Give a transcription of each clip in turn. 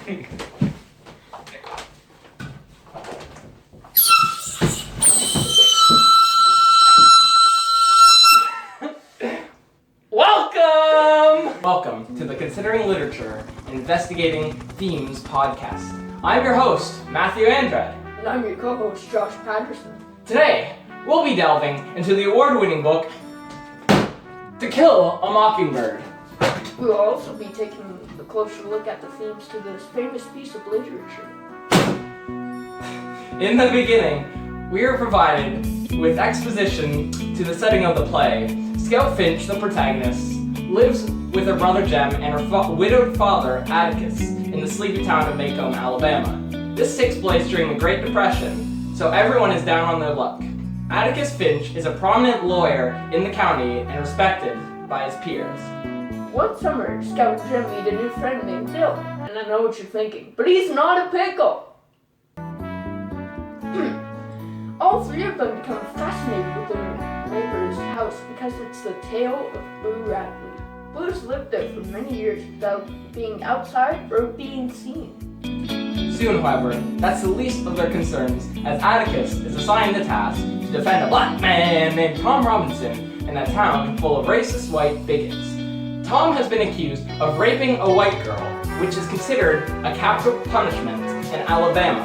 Welcome to the Considering Literature Investigating Themes podcast. I'm your host, Matthew Andrade. And I'm your co-host, Josh Patterson. Today, we'll be delving into the award-winning book, To Kill a Mockingbird. We'll also be taking a closer look at the themes to this famous piece of literature. In the beginning, we are provided with exposition to the setting of the play. Scout Finch, the protagonist, lives with her brother Jem and her widowed father Atticus in the sleepy town of Macomb, Alabama. This takes place during the Great Depression, so everyone is down on their luck. Atticus Finch is a prominent lawyer in the county and respected by his peers. One summer, Scout and Jem meet a new friend named Dill, and I know what you're thinking, but he's not a pickle! All three of them become fascinated with their neighbor's house because it's the tale of Boo Radley. Boo has lived there for many years without being outside or being seen. Soon, however, that's the least of their concerns, as Atticus is assigned the task to defend a black man named Tom Robinson in a town full of racist white bigots. Tom has been accused of raping a white girl, which is considered a capital punishment in Alabama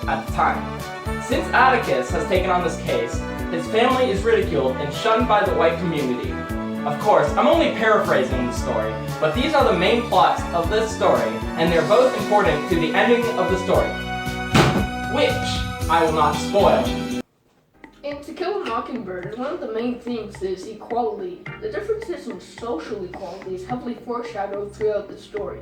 at the time. Since Atticus has taken on this case, his family is ridiculed and shunned by the white community. Of course, I'm only paraphrasing the story, but these are the main plots of this story, and they're both important to the ending of the story, which I will not spoil. In To Kill a Mockingbird, one of the main themes is equality. The differences in social equality is heavily foreshadowed throughout the story.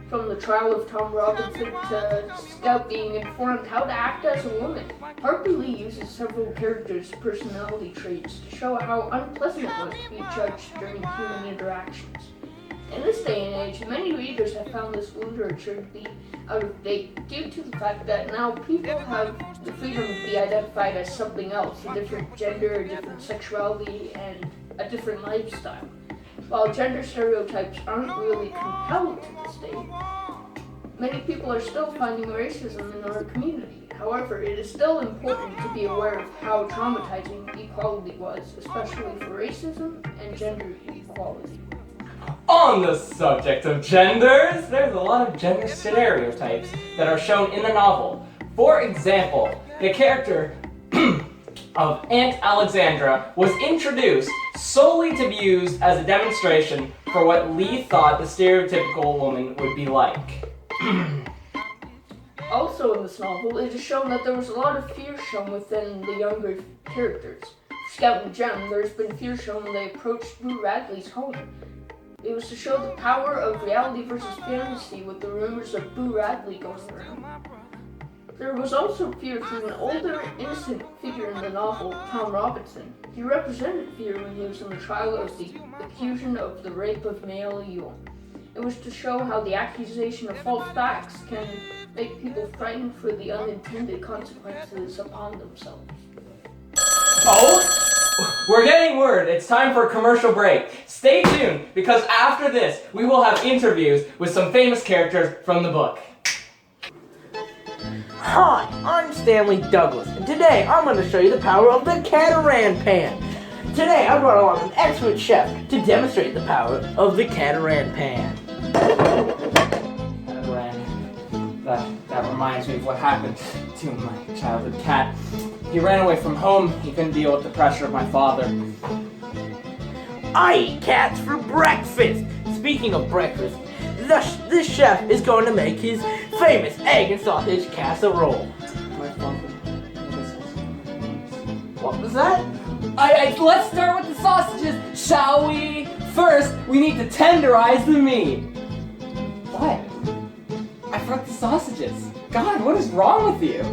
From the trial of Tom Robinson to Scout being informed how to act as a woman. Harper Lee uses several characters' personality traits to show how unpleasant it was to be judged during human interactions. In this day and age, many readers have found this literature to be out of date due to the fact that now people have the freedom to be identified as something else, a different gender, a different sexuality, and a different lifestyle. While gender stereotypes aren't really compelled to this day, many people are still finding racism in our community. However, it is still important to be aware of how traumatizing equality was, especially for racism and gender equality. On the subject of genders, there's a lot of gender stereotypes that are shown in the novel. For example, the character of Aunt Alexandra was introduced solely to be used as a demonstration for what Lee thought the stereotypical woman would be like. Also in this novel, it is shown that there was a lot of fear shown within the younger characters. Scout and Jem, there's been fear shown when they approached Boo Radley's home. It was to show the power of reality versus fantasy with the rumors of Boo Radley going around. There was also fear through an older, innocent figure in the novel, Tom Robinson. He represented fear when he was in the trial of the accusation of the rape of Male Ewell. It was to show how the accusation of false facts can make people frightened for the unintended consequences upon themselves. Oh, we're getting word. It's time for a commercial break. Stay tuned, because after this, we will have interviews with some famous characters from the book. Hi, I'm Stanley Douglas, and today I'm going to show you the power of the Catamaran pan. Today I brought along an expert chef to demonstrate the power of the Catamaran pan. That reminds me of what happened to my childhood cat. He ran away from home. He couldn't deal with the pressure of my father. I eat cats for breakfast. Speaking of breakfast, this chef is going to make his famous egg and sausage casserole. My father. What was that? Let's start with the sausages, shall we? First, we need to tenderize the meat. What? I forgot the sausages. God, what is wrong with you?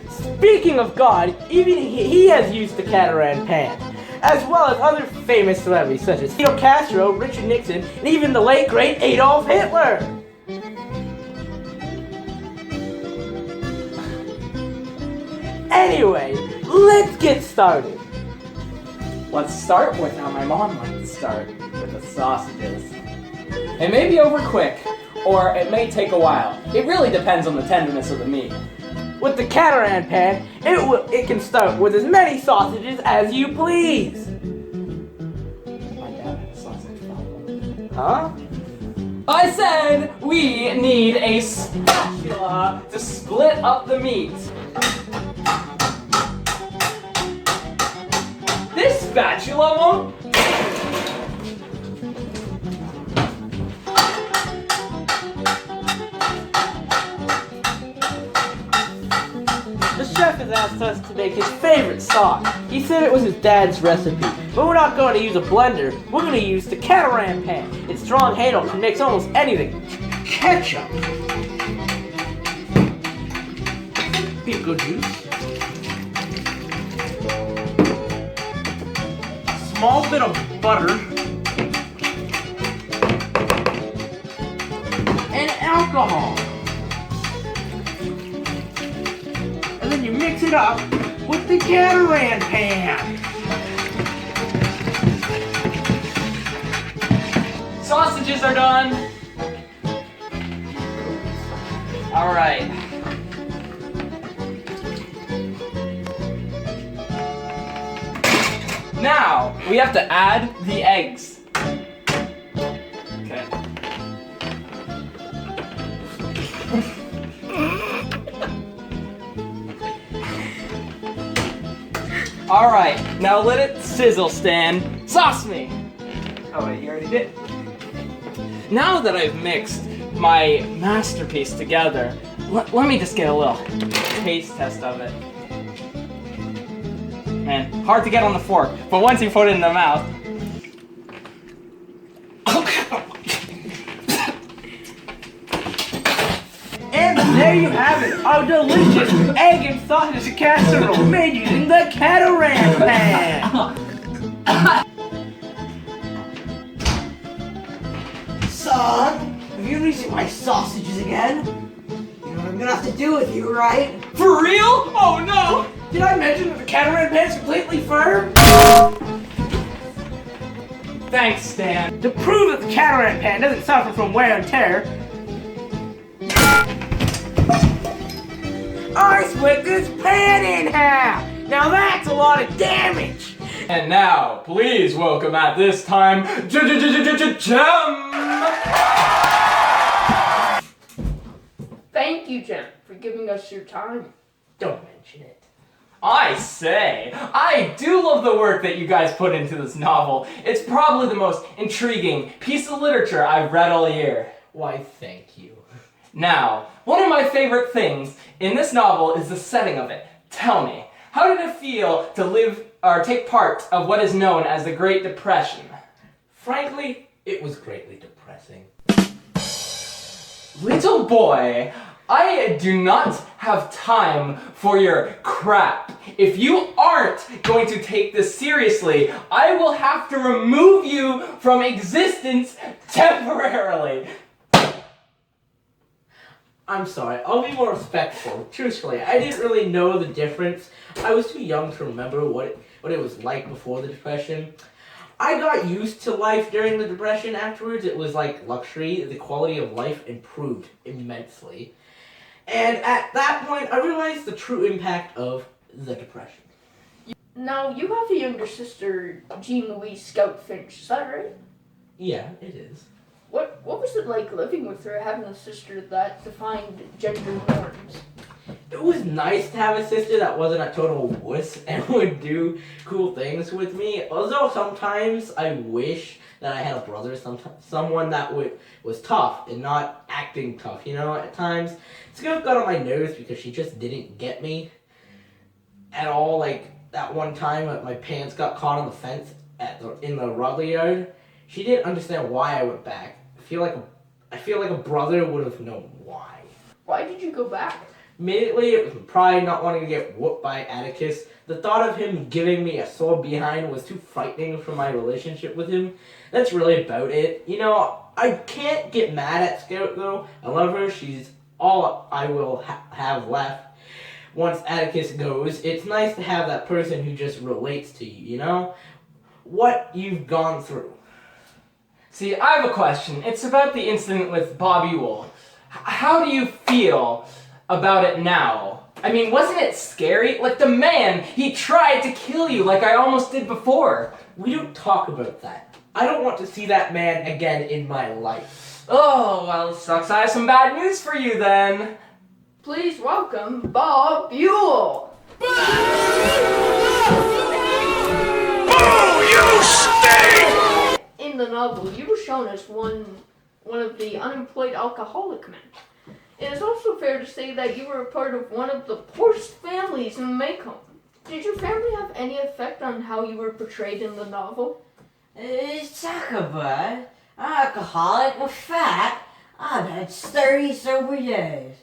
Speaking of God, even he has used the Catamaran pan, as well as other famous celebrities such as Fidel Castro, Richard Nixon, and even the late great Adolf Hitler. Anyway, let's get started. Let's start with how my mom liked to start, with the sausages. It may be over quick, or it may take a while. It really depends on the tenderness of the meat. With the Catamaran pan, it can start with as many sausages as you please. My dad had a sausage problem. Huh? I said we need a spatula to split up the meat. This spatula won't. The chef has asked us to make his favorite sauce. He said it was his dad's recipe, but we're not going to use a blender. We're going to use the Catamaran pan. Its strong handle can mix almost anything. Ketchup, pickle juice, a small bit of butter, and alcohol. And then you mix it up with the Catamaran pan. Sausages are done. All right. Now we have to add the eggs. Okay. All right, now let it sizzle, Stan. Sauce me. Oh wait, you already did. Now that I've mixed my masterpiece together, let me just get a little taste test of it. Man, hard to get on the fork, but once you put it in the mouth. And there you have it, a delicious egg and sausage casserole made using the Catamaran pan. Son, have you reached my sausages again? You know what I'm gonna have to do with you, right? For real? Oh no! Did I mention that the Catamaran pan's completely firm? Thanks, Stan. To prove that the Catamaran pan doesn't suffer from wear and tear, I split this pan in half! Now that's a lot of damage! And now, please welcome at this time, Jem! Thank you, Jem, for giving us your time. Don't mention it. I say, I do love the work that you guys put into this novel. It's probably the most intriguing piece of literature I've read all year. Why, thank you. Now, one of my favorite things in this novel is the setting of it. Tell me, how did it feel to live or take part of what is known as the Great Depression? Frankly, it was greatly depressing. Little boy, I do not have time for your crap. If you aren't going to take this seriously, I will have to remove you from existence temporarily. I'm sorry, I'll be more respectful. Truthfully, I didn't really know the difference. I was too young to remember what it was like before the Depression. I got used to life during the Depression afterwards. It was like luxury. The quality of life improved immensely. And at that point, I realized the true impact of the Depression. Now, you have a younger sister, Jean Louise Scout Finch, is that right? Yeah, it is. What was it like living with her, having a sister that defined gender norms? It was nice to have a sister that wasn't a total wuss and would do cool things with me. Although sometimes I wish that I had a brother, someone that was tough and not acting tough. You know, at times it's kind of got on my nerves because she just didn't get me at all. Like that one time, my pants got caught on the fence in the rubber yard. She didn't understand why I went back. I feel like a brother would have known why. Why did you go back? Immediately, it was pride, not wanting to get whooped by Atticus. The thought of him giving me a sore behind was too frightening for my relationship with him. That's really about it. You know, I can't get mad at Scout though. I love her. She's all I will have left once Atticus goes. It's nice to have that person who just relates to you, you know? What you've gone through. See, I have a question. It's about the incident with Bobby Wool. How do you feel about it now? I mean, wasn't it scary? Like, the man, he tried to kill you like I almost did before. We don't talk about that. I don't want to see that man again in my life. Oh, well, sucks. I have some bad news for you then. Please welcome Bob Buell. In the novel, you were shown as one of the unemployed alcoholic men. It is also fair to say that you were a part of one of the poorest families in Macomb. Did your family have any effect on how you were portrayed in the novel? Takoz, alcoholic and fat. I've had 30 sober days.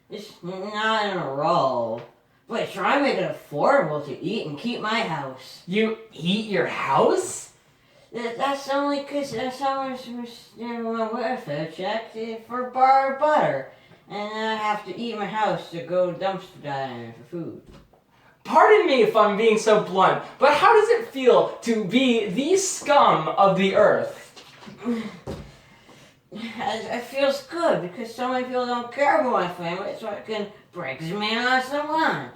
It's not in a row. But try to make it affordable to eat and keep my house. You eat your house? That's only because someone's my welfare check for bar butter. And I have to eat my house to go dumpster diving for food. Pardon me if I'm being so blunt, but how does it feel to be the scum of the earth? It feels good because so many people don't care about my family, so I can break as many as I want.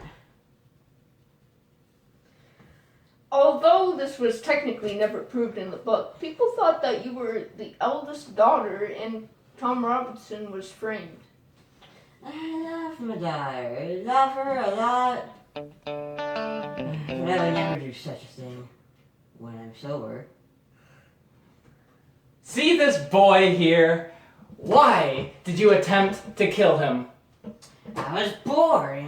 Although this was technically never proved in the book, people thought that you were the eldest daughter and Tom Robinson was framed. I love my daughter. I love her a lot. But I would never do such a thing when I'm sober. See this boy here? Why did you attempt to kill him? I was bored,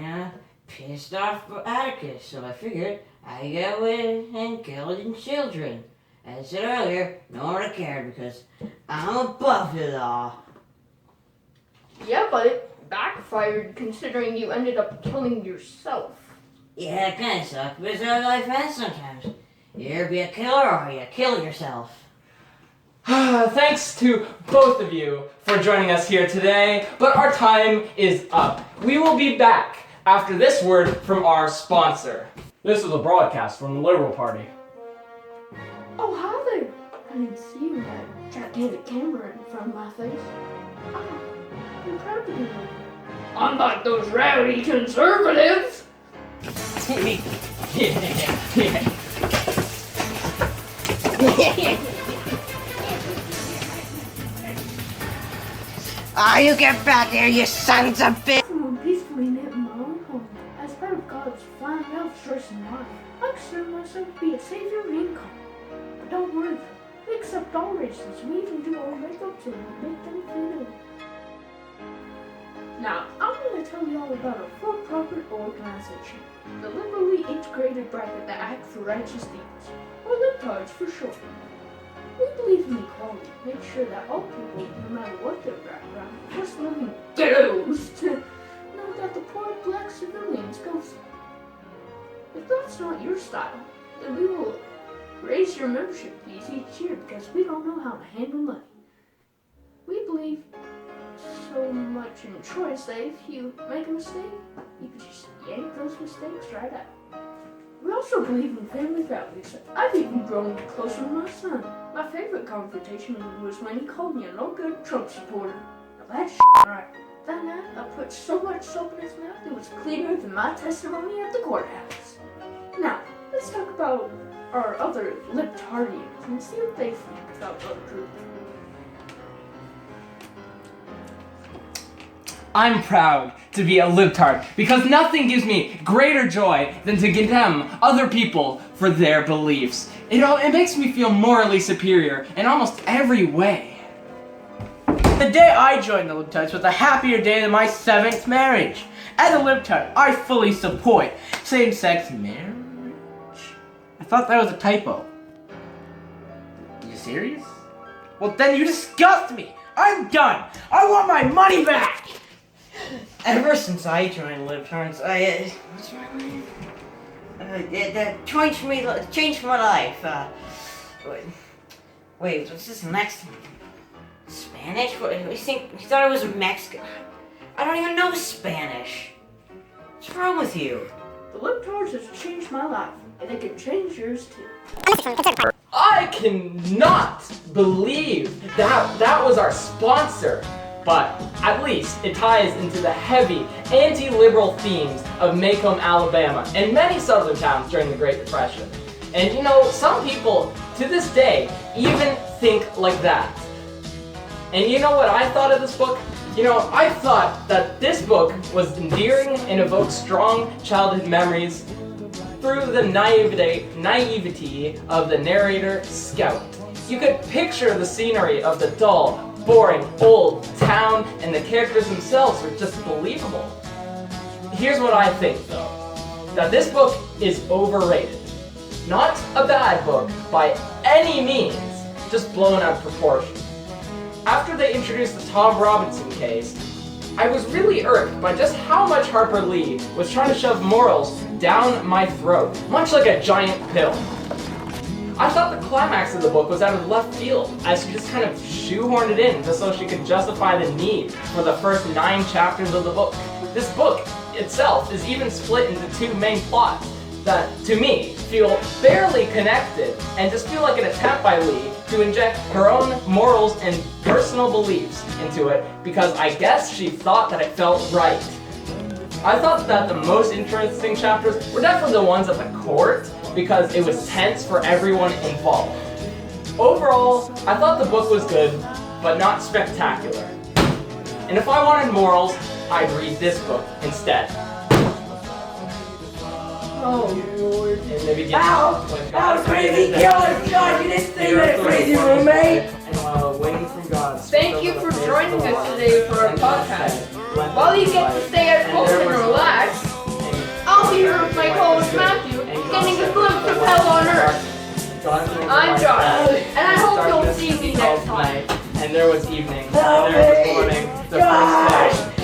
pissed off Atticus, so I figured I'd get away and kill his children. As I said earlier, no one cared because I'm above it all. Yeah, but it backfired considering you ended up killing yourself. Yeah, it kinda sucked, but it's how life ends sometimes. You either be a killer or you kill yourself. Thanks to both of you for joining us here today, but our time is up. We will be back after this word from our sponsor. This is a broadcast from the Liberal Party. Oh, hi there. I didn't see you with that gigantic camera in front of my face. I'm proud to be one. Unlike those rowdy conservatives. You get back here, you sons of bitch! Someone peacefully knit in my own home. As part of God's flying elf choice in life, I consider myself to be a savior of income. But don't worry, we accept all races. We even do our makeup to make them feel ill. Now, I'm going to tell you all about a for-profit organization, the Liberally Integrated Bracket that acts for righteous deeds, or libtards for short. We believe in equality, make sure that all people, no matter what their background, just living ghettos, to know that the poor black civilians go through. If that's not your style, then we will raise your membership fees each year because we don't know how to handle money. We believe so much in choice that if you make a mistake, you can just yank those mistakes right out. We also believe in family values. I've even grown closer with my son. My favorite confrontation was when he called me a no-good Trump supporter. Now that's right. That night, I put so much soap in his mouth it was cleaner than my testimony at the courthouse. Now, let's talk about our other libtardians and see what they think about the truth. I'm proud to be a libtard because nothing gives me greater joy than to condemn other people for their beliefs. It makes me feel morally superior in almost every way. The day I joined the Libtards was a happier day than my 7th marriage. As a Libtard, I fully support same-sex marriage. I thought that was a typo. Are you serious? Well, then you disgust me. I'm done. I want my money back. Ever since I joined Libtards, what's my name? That changed my life. Wait, what's this next one? Spanish? What, you thought I was Mexican? I don't even know Spanish. What's wrong with you? The libtards has changed my life, and it can change yours too. I cannot believe that was our sponsor. But at least it ties into the heavy anti-liberal themes of Macomb, Alabama, and many southern towns during the Great Depression. And you know, some people to this day even think like that. And you know what I thought of this book? You know, I thought that this book was endearing and evoked strong childhood memories through the naivety of the narrator, Scout. You could picture the scenery of the dull, boring, old town, and the characters themselves were just believable. Here's what I think, though. That this book is overrated. Not a bad book by any means, just blown out of proportion. After they introduced the Tom Robinson case, I was really irked by just how much Harper Lee was trying to shove morals down my throat, much like a giant pill. I thought the climax of the book was out of left field, as she just kind of shoehorned it in just so she could justify the need for the first 9 chapters of the book. This book itself is even split into 2 main plots that, to me, feel barely connected and just feel like an attempt by Lee to inject her own morals and personal beliefs into it because I guess she thought that it felt right. I thought that the most interesting chapters were definitely the ones at the court because it was tense for everyone involved. Overall, I thought the book was good, but not spectacular. And if I wanted morals, I'd read this book instead. Oh Lord. And maybe get Ow, crazy killer! God, you didn't say that, crazy roommate! And waiting from God. Thank you for joining us today for our podcast. While you get to stay at home and relax, I'll be here with my co-host Matthew, getting a glimpse of hell on earth. I'm Josh, and I hope you'll see me next time. And there was evening, and there was morning, the first day.